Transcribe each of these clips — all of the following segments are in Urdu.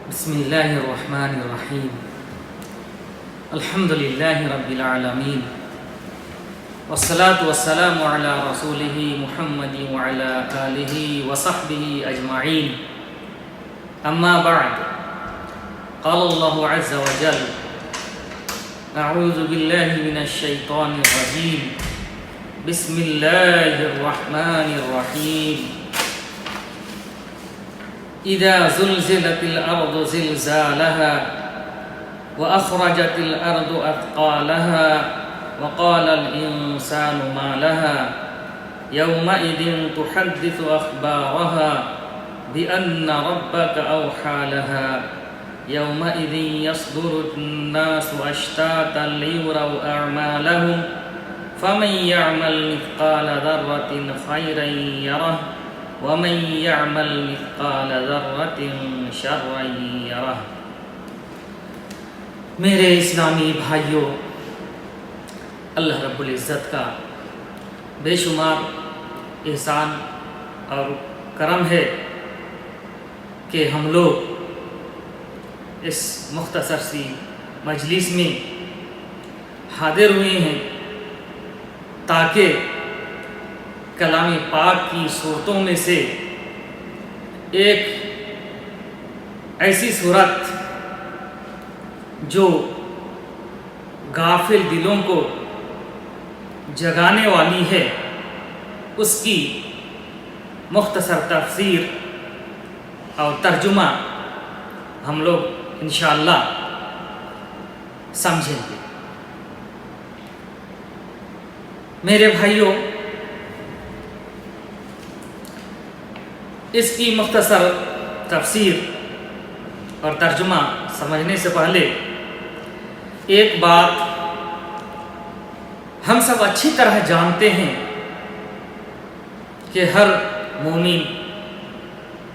بسم الله الرحمن الرحيم. الحمد لله رب العالمين، والصلاة والسلام على رسوله محمد وعلى آله وصحبه أجمعين. أما بعد، قال الله عز وجل: أعوذ بالله من الشيطان الرجيم، بسم الله الرحمن الرحيم. إذا زلزلت الأرض زلزالها وأخرجت الأرض أثقالها وقال الإنسان ما لها يومئذ تحدث أخبارها بأن ربك أوحى لها يومئذ يصدر الناس أشتاتا ليروا أعمالهم فمن يعمل مثقال ذرة خيرا يره ومن يعمل مثقال ذرة شرا يره. میرے اسلامی بھائیوں، اللہ رب العزت کا بے شمار احسان اور کرم ہے کہ ہم لوگ اس مختصر سی مجلس میں حاضر ہوئے ہیں تاکہ کلام پاک کی صورتوں میں سے ایک ایسی صورت جو غافل دلوں کو جگانے والی ہے اس کی مختصر تفسیر اور ترجمہ ہم لوگ انشاءاللہ سمجھیں گے. میرے بھائیوں، اس کی مختصر تفسیر اور ترجمہ سمجھنے سے پہلے ایک بات ہم سب اچھی طرح جانتے ہیں کہ ہر مومن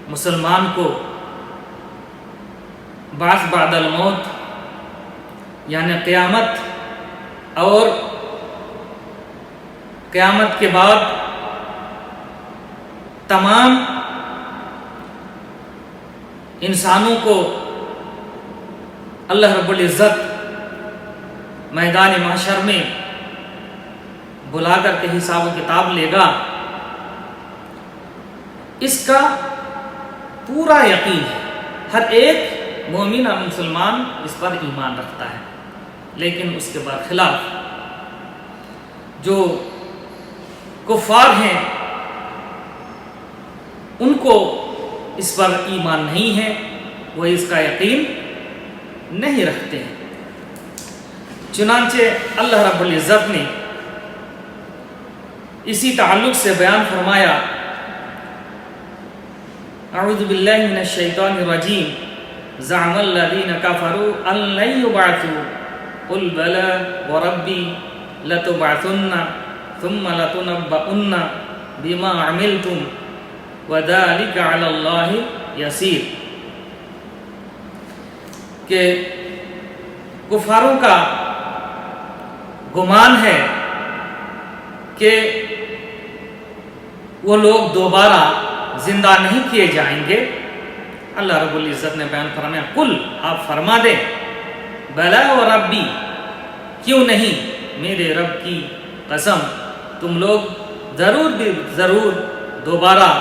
مسلمان کو بعث بعد الموت یعنی قیامت اور قیامت کے بعد تمام انسانوں کو اللہ رب العزت میدان محشر میں بلا کر کے حساب و کتاب لے گا، اس کا پورا یقین ہے. ہر ایک مومن اور مسلمان اس پر ایمان رکھتا ہے، لیکن اس کے برخلاف جو کفار ہیں ان کو اس پر ایمان نہیں ہے، وہ اس کا یقین نہیں رکھتے ہیں. چنانچہ اللہ رب العزت نے اسی تعلق سے بیان فرمایا: اعوذ باللہ من الشیطان الرجیم، زعم الذین کفروا ان لن یبعثوا قل بلی وربی لتبعثن ثم لتنبؤن بما عملتم وَذَلِكَ عَلَى اللَّهِ يَسِيرٌ. کہ کفاروں کا گمان ہے کہ وہ لوگ دوبارہ زندہ نہیں کیے جائیں گے. اللہ رب العزت نے بیان فرمایا: قل، آپ فرما دیں، بلا و ربی، کیوں نہیں، میرے رب کی قسم، تم لوگ ضرور دوبارہ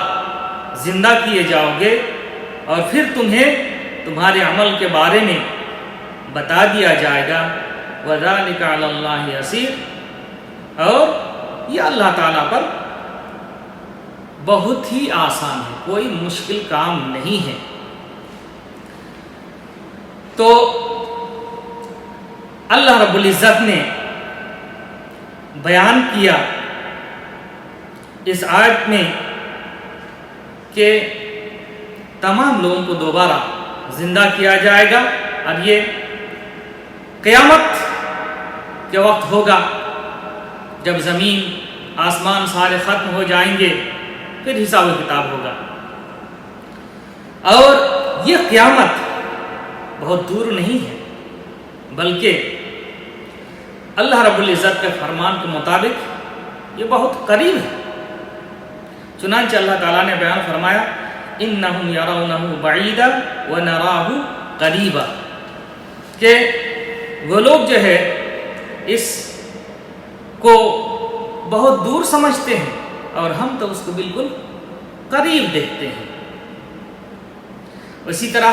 زندہ کیے جاؤ گے اور پھر تمہیں تمہارے عمل کے بارے میں بتا دیا جائے گا. وَذَلِكَ عَلَى اللَّهِ يَسِيرٌ، اور یہ اللہ تعالیٰ پر بہت ہی آسان ہے، کوئی مشکل کام نہیں ہے. تو اللہ رب العزت نے بیان کیا اس آیت میں کہ تمام لوگوں کو دوبارہ زندہ کیا جائے گا اور یہ قیامت کے وقت ہوگا جب زمین آسمان سارے ختم ہو جائیں گے، پھر حساب و کتاب ہوگا. اور یہ قیامت بہت دور نہیں ہے، بلکہ اللہ رب العزت کے فرمان کے مطابق یہ بہت قریب ہے. چنانچہ اللہ تعالیٰ نے بیان فرمایا: انہم یرونہ بعیدا ونراہ قریبا، کہ وہ لوگ جو ہے اس کو بہت دور سمجھتے ہیں اور ہم تو اس کو بالکل قریب دیکھتے ہیں۔ اسی طرح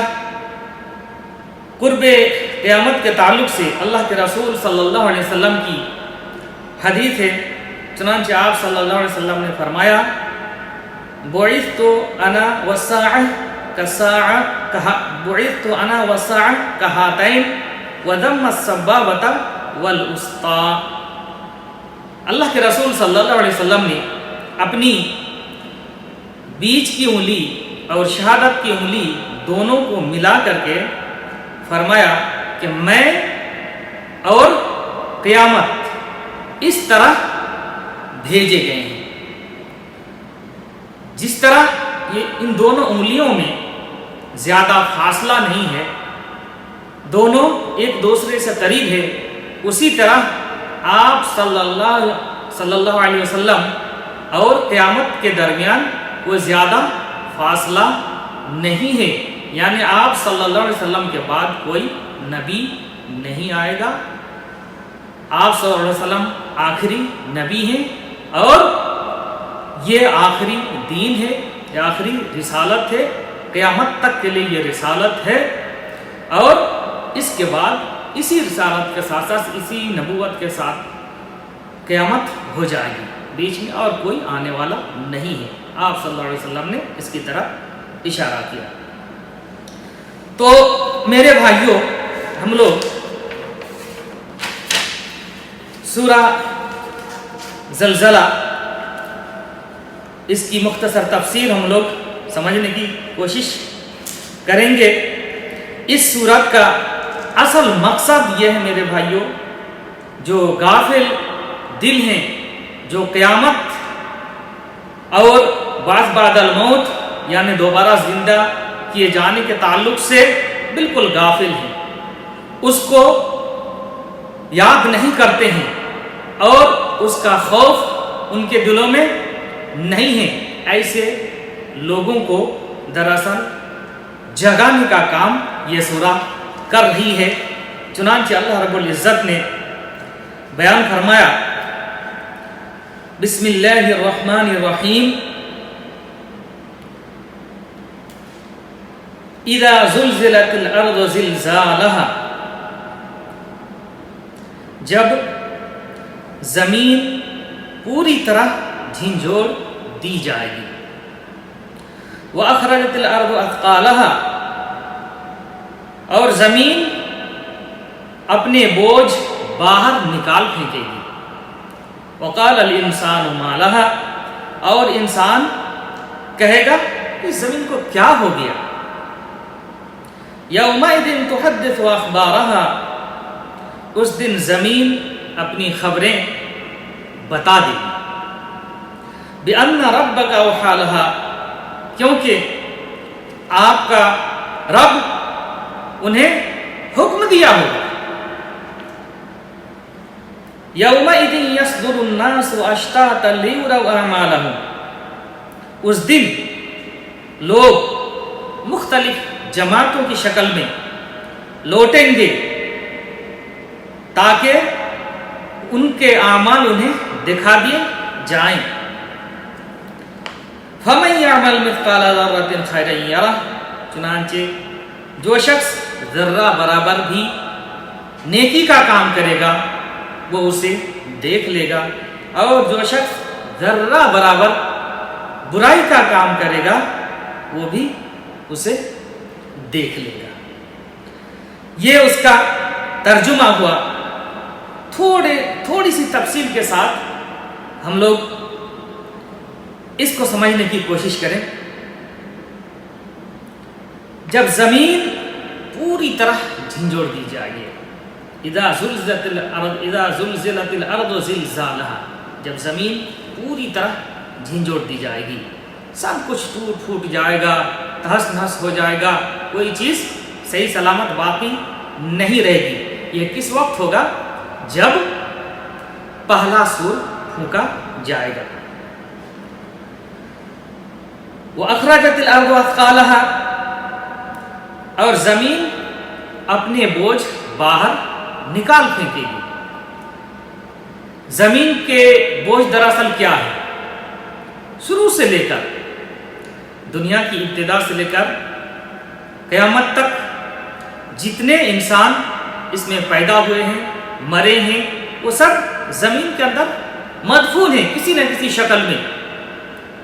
قرب قیامت کے تعلق سے اللہ کے رسول صلی اللہ علیہ وسلم کی حدیث ہے، چنانچہ آپ صلی اللہ علیہ وسلم نے فرمایا بعثت انا والساعہ کہاتین وذم السبابۃ والوسطی۔ اللہ کے رسول صلی اللہ علیہ وسلم نے اپنی بیچ کی انگلی اور شہادت کی انگلی دونوں کو ملا کر کے فرمایا کہ میں اور قیامت اس طرح بھیجے گئے ہیں، جس طرح یہ ان دونوں انگلیوں میں زیادہ فاصلہ نہیں ہے، دونوں ایک دوسرے سے قریب ہے، اسی طرح آپ صلی اللہ علیہ وسلم اور قیامت کے درمیان کوئی زیادہ فاصلہ نہیں ہے، یعنی آپ صلی اللہ علیہ وسلم کے بعد کوئی نبی نہیں آئے گا، آپ صلی اللہ علیہ وسلم آخری نبی ہیں اور یہ آخری دین ہے، یہ آخری رسالت ہے، قیامت تک کے لیے یہ رسالت ہے، اور اس کے بعد اسی رسالت کے ساتھ ساتھ اسی نبوت کے ساتھ قیامت ہو جائے گی، بیچ میں اور کوئی آنے والا نہیں ہے۔ آپ صلی اللہ علیہ وسلم نے اس کی طرف اشارہ کیا۔ تو میرے بھائیوں، ہم لوگ سورہ زلزلہ اس کی مختصر تفسیر ہم لوگ سمجھنے کی کوشش کریں گے۔ اس سورت کا اصل مقصد یہ ہے میرے بھائیوں، جو غافل دل ہیں، جو قیامت اور بعد الموت یعنی دوبارہ زندہ کیے جانے کے تعلق سے بالکل غافل ہیں، اس کو یاد نہیں کرتے ہیں اور اس کا خوف ان کے دلوں میں نہیں ہے، ایسے لوگوں کو دراصل جگانے کا کام یہ سورہ کر رہی ہے۔ چنانچہ اللہ رب العزت نے بیان فرمایا، بسم اللہ الرحمن الرحیم، اذا زلزلت الارض زلزالها، جب زمین پوری طرح جھنجھوڑ دی جائے گی، وَأَخْرَجَتِ الْأَرْضُ أَثْقَالَهَا، اور زمین اپنے بوجھ باہر نکال پھینکے گی، وَقَالَ الْإِنسَانُ مَا لَهَا، اور انسان کہے گا اس زمین کو کیا ہو گیا، يَوْمَئِذٍ تُحَدِّثُ أَخْبَارَهَا، اس دن زمین اپنی خبریں بتا دے گی، بِأَنَّ رَبَّكَ أَوْحَىٰ لَهَا، کیونکہ آپ کا رب انہیں حکم دیا ہوگا، يَوْمَئِذٍ يَصْدُرُ النَّاسُ أَشْتَاتًا لِيُرَوْا أَعْمَالَهُمْ، اس دن لوگ مختلف جماعتوں کی شکل میں لوٹیں گے تاکہ ان کے اعمال انہیں دکھا دیے جائیں۔ فَمَن يَعْمَلْ مِثْقَالَ ذَرَّةٍ خَيْرًا يَرَهُ، چنانچہ جو شخص ذرہ برابر بھی نیکی کا کام کرے گا وہ اسے دیکھ لے گا، اور جو شخص ذرہ برابر برائی کا کام کرے گا وہ بھی اسے دیکھ لے گا۔ یہ اس کا ترجمہ ہوا۔ تھوڑی سی تفصیل کے ساتھ ہم لوگ اس کو سمجھنے کی کوشش کریں۔ جب زمین پوری طرح جھنجھوڑ دی جائے گی، اذا زلزلت الارض زلزالها، جب زمین پوری طرح جھنجھوڑ دی جائے گی، سب کچھ ٹوٹ پھوٹ جائے گا، تہس نہس ہو جائے گا، کوئی چیز صحیح سلامت باقی نہیں رہے گی۔ یہ کس وقت ہوگا؟ جب پہلا سور پھونکا جائے گا۔ وَأَخْرَجَتِ الْأَرْضُ أَثْقَالَهَا، اور زمین اپنے بوجھ باہر نکال پھینکے گی۔ زمین کے بوجھ دراصل کیا ہے؟ شروع سے لے کر دنیا کی ابتدا سے لے کر قیامت تک جتنے انسان اس میں پیدا ہوئے ہیں، مرے ہیں، وہ سب زمین کے اندر مدفون ہیں کسی نہ کسی شکل میں،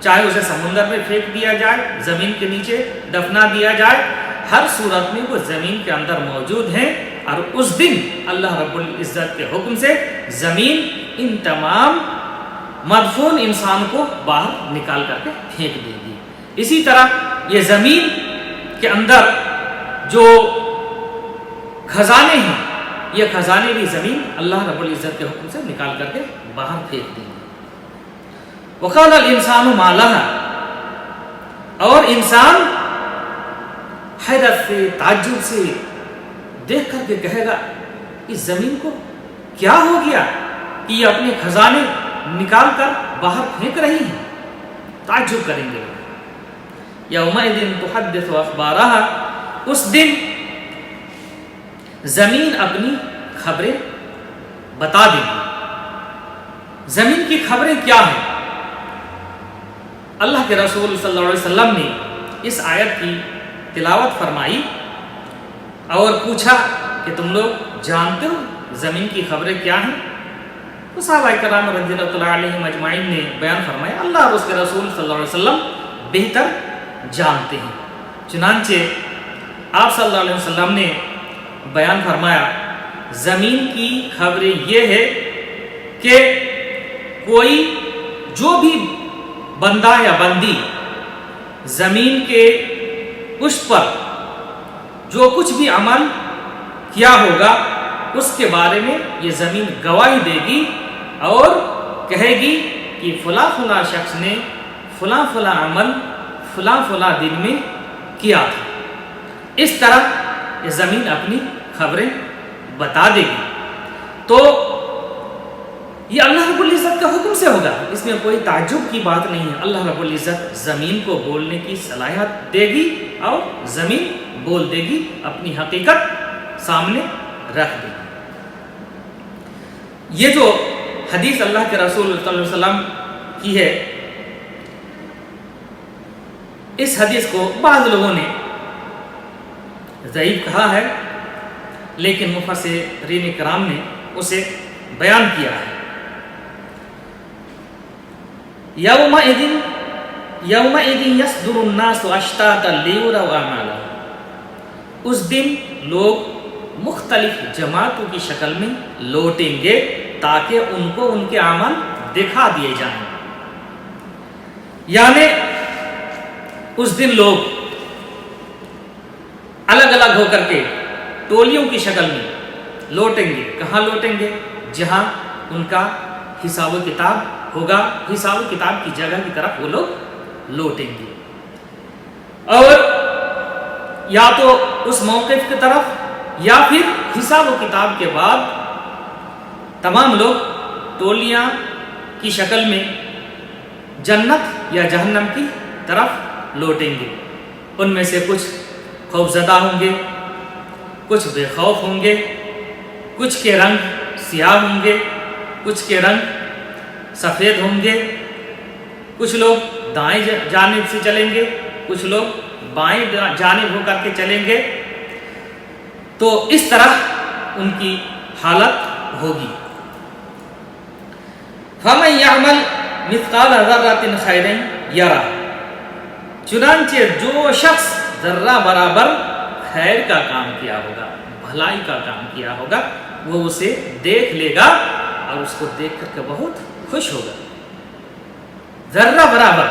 چاہے اسے سمندر میں پھینک دیا جائے، زمین کے نیچے دفنا دیا جائے، ہر صورت میں وہ زمین کے اندر موجود ہیں۔ اور اس دن اللہ رب العزت کے حکم سے زمین ان تمام مدفون انسان کو باہر نکال کر کے پھینک دے گی۔ اسی طرح یہ زمین کے اندر جو خزانے ہیں، یہ خزانے بھی زمین اللہ رب العزت کے حکم سے نکال کر کے باہر پھینک دیں گے۔ وقال الانسان ما لها، اور انسان حیرت سے تعجب سے دیکھ کر کے کہے گا اس زمین کو کیا ہو گیا کہ یہ اپنے خزانے نکال کر باہر پھینک رہی ہیں، تعجب کریں گے۔ یومئذ تحدث اخبارها، اس دن زمین اپنی خبریں بتا دے گی۔ زمین کی خبریں کیا ہیں؟ اللہ کے رسول صلی اللہ علیہ وسلم نے اس آیت کی تلاوت فرمائی اور پوچھا کہ تم لوگ جانتے ہو زمین کی خبریں کیا ہیں؟ تو صحابہ کرام رضی اللہ تعالیٰ علیہم اجمعین نے بیان فرمایا اللہ اور اس کے رسول صلی اللہ علیہ وسلم بہتر جانتے ہیں۔ چنانچہ آپ صلی اللہ علیہ وسلم نے بیان فرمایا زمین کی خبریں یہ ہے کہ کوئی جو بھی بندہ یا بندی زمین کے پشت پر جو کچھ بھی عمل کیا ہوگا اس کے بارے میں یہ زمین گواہی دے گی اور کہے گی کہ فلاں فلاں شخص نے فلاں فلاں عمل فلاں فلاں دن میں کیا تھا۔ اس طرح یہ زمین اپنی خبریں بتا دے گی۔ تو یہ اللہ رب العزت کا حکم سے ہوگا، اس میں کوئی تعجب کی بات نہیں ہے۔ اللہ رب العزت زمین کو بولنے کی صلاحیت دے گی اور زمین بول دے گی، اپنی حقیقت سامنے رکھ دے گی۔ یہ جو حدیث اللہ کے رسول صلی اللہ علیہ وسلم کی ہے، اس حدیث کو بعض لوگوں نے ضعیف کہا ہے، لیکن مفسرین کرام نے اسے بیان کیا ہے۔ یومئذ یصدر الناس اشتاتا لیروا اعمالهم، اس دن لوگ مختلف جماعتوں کی شکل میں لوٹیں گے تاکہ ان کو ان کے اعمال دکھا دیے جائیں۔ یعنی اس دن لوگ الگ الگ ہو کر کے ٹولیوں کی شکل میں لوٹیں گے۔ کہاں لوٹیں گے؟ جہاں ان کا حساب و کتاب ہوگا، حساب و کتاب کی جگہ کی طرف وہ لوگ لوٹیں گے، اور یا تو اس موقف کی طرف یا پھر حساب و کتاب کے بعد تمام لوگ ٹولیاں کی شکل میں جنت یا جہنم کی طرف لوٹیں گے۔ ان میں سے کچھ خوف زدہ ہوں گے، کچھ بے خوف ہوں گے، کچھ کے رنگ سیاہ ہوں گے، کچھ کے رنگ سفید ہوں گے، کچھ لوگ دائیں جانب سے چلیں گے، کچھ لوگ بائیں جانب ہو کر کے چلیں گے۔ تو اس طرح ان کی حالت ہوگی۔ فَمَن يَعْمَلْ مِثْقَالَ ذَرَّةٍ خَيْرًا يَرَهُ، چنانچہ جو شخص ذرہ برابر خیر کا کام کیا ہوگا، بھلائی کا کام کیا ہوگا، وہ اسے دیکھ لے گا اور اس کو دیکھ کر کے بہت خوش ہوگا۔ ذرہ برابر،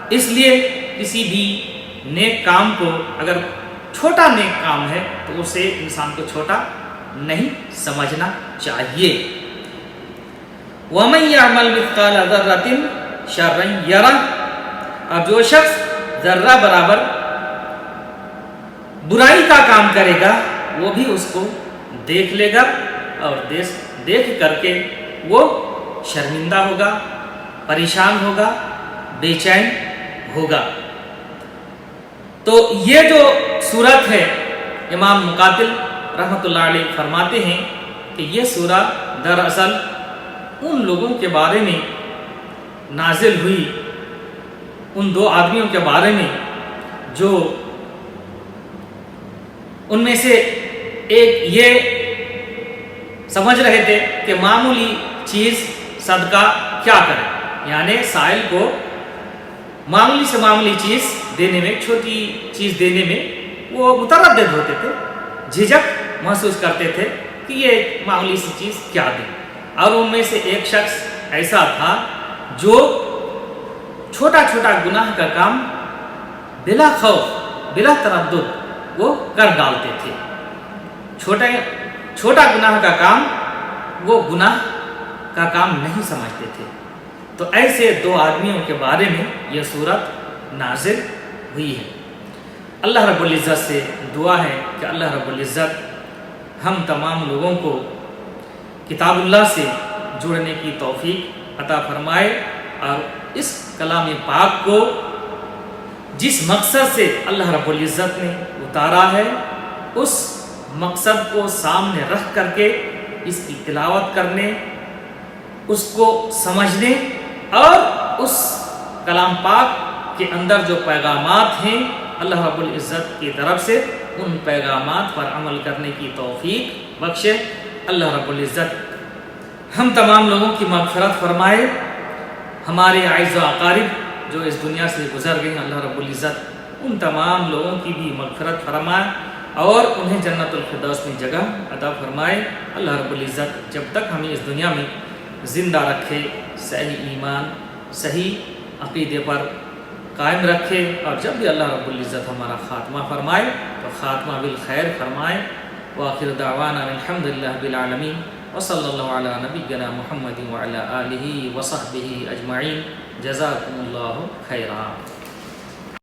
اس لیے کسی بھی نیک کام کو اگر چھوٹا نیک کام ہے تو اسے انسان کو چھوٹا نہیں سمجھنا چاہیے۔ وَمَن يَعْمَلْ مِثْقَالَ ذَرَّةٍ شَرًّا يَرَهُ، اب جو شخص ذرہ برابر برائی کا کام کرے گا وہ بھی اس کو دیکھ لے گا اور دیکھ کر کے وہ شرمندہ ہوگا، پریشان ہوگا، بے چین ہوگا۔ تو یہ جو صورت ہے امام مقاتل رحمۃ اللہ علیہ فرماتے ہیں کہ یہ سورہ دراصل ان لوگوں کے بارے میں نازل ہوئی، ان دو آدمیوں کے بارے میں جو ان میں سے ایک یہ سمجھ رہے تھے کہ معمولی چیز صدقہ کیا کرے، یعنی سائل کو معمولی سے معمولی چیز دینے میں، چھوٹی چیز دینے میں وہ متردد ہوتے تھے، جھجک محسوس کرتے تھے کہ یہ معمولی سی چیز کیا دیں۔ اور ان میں سے ایک شخص ایسا تھا جو چھوٹا چھوٹا گناہ کا کام بلا خوف بلا تردد وہ کر ڈالتے تھے۔ چھوٹا گناہ کا کام وہ گناہ کا کام نہیں سمجھتے تھے۔ تو ایسے دو آدمیوں کے بارے میں یہ سورت نازل ہوئی ہے۔ اللہ رب العزت سے دعا ہے کہ اللہ رب العزت ہم تمام لوگوں کو کتاب اللہ سے جڑنے کی توفیق عطا فرمائے، اور اس کلام پاک کو جس مقصد سے اللہ رب العزت نے اتارا ہے اس مقصد کو سامنے رکھ کر کے اس کی تلاوت کرنے، اس کو سمجھنے، اور اس کلام پاک کے اندر جو پیغامات ہیں اللہ رب العزت کی طرف سے ان پیغامات پر عمل کرنے کی توفیق بخشے۔ اللہ رب العزت ہم تمام لوگوں کی مغفرت فرمائے، ہمارے اعز و اقارب جو اس دنیا سے گزر گئے ہیں اللہ رب العزت ان تمام لوگوں کی بھی مغفرت فرمائے اور انہیں جنت الفردوس میں جگہ عطا فرمائے۔ اللہ رب العزت جب تک ہمیں اس دنیا میں زندہ رکھے، صحیح ایمان صحیح عقیدے پر قائم رکھے، اور جب بھی اللہ رب العزت ہمارا خاتمہ فرمائے تو خاتمہ بالخیر فرمائے۔ وآخر دعوانا الحمدللہ رب العالمین، وصلی اللہ علی نبینا محمد وعلی آلہ وصحبہ اجمعین۔ جزاکم اللہ خیرا۔